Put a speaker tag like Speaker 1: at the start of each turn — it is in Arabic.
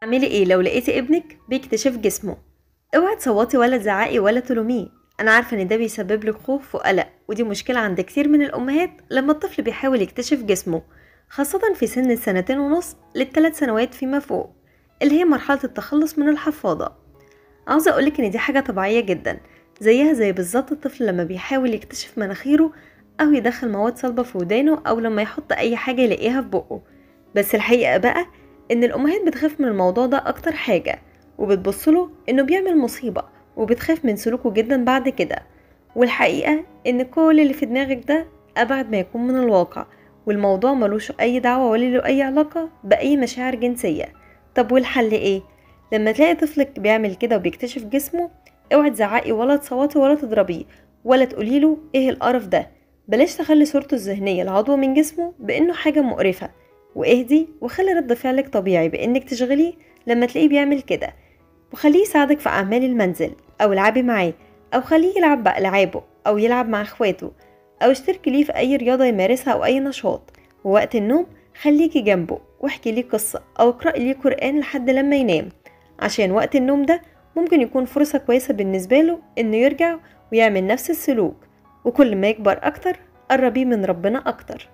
Speaker 1: اعملي ايه لو لقيتي ابنك بيكتشف جسمه؟ اوعي تصوتي ولا تزعقي ولا تلوميه. انا عارفه ان ده بيسبب لك خوف وقلق، ودي مشكله عند كتير من الامهات لما الطفل بيحاول يكتشف جسمه، خاصه في سن السنتين ونص للثلاث سنوات فيما فوق، اللي هي مرحله التخلص من الحفاضه. عاوزه اقولك ان دي حاجه طبيعيه جدا، زيها زي بالظبط الطفل لما بيحاول يكتشف مناخيره او يدخل مواد صلبه في ودانه او لما يحط اي حاجه يلاقيها في بقه. بس الحقيقه بقى ان الامهات بتخاف من الموضوع ده اكتر حاجه، وبتبصله انه بيعمل مصيبه، وبتخاف من سلوكه جدا بعد كده. والحقيقه ان كل اللي في دماغك ده ابعد ما يكون من الواقع، والموضوع ملوش اي دعوه ولا له اي علاقه باي مشاعر جنسيه. طب والحل ايه؟ لما تلاقي طفلك بيعمل كده وبيكتشف جسمه، اوعي تزعقي ولا تصوتي ولا تضربيه ولا تقوليله ايه القرف ده. بلاش تخلي صورته الذهنيه العضو من جسمه بانه حاجه مقرفه، واهدي وخلي رد فعلك طبيعي بانك تشغليه لما تلاقيه بيعمل كده، وخليه يساعدك في اعمال المنزل، او العبي معاه، او خليه يلعب بألعابه، او يلعب مع اخواته، او اشتركي ليه في اي رياضة يمارسها او اي نشاط. ووقت النوم خليكي جنبه واحكي ليه قصة او اقرأي ليه قرآن لحد لما ينام، عشان وقت النوم ده ممكن يكون فرصة كويسة بالنسبة له انه يرجع ويعمل نفس السلوك. وكل ما يكبر اكتر قربيه من ربنا اكتر.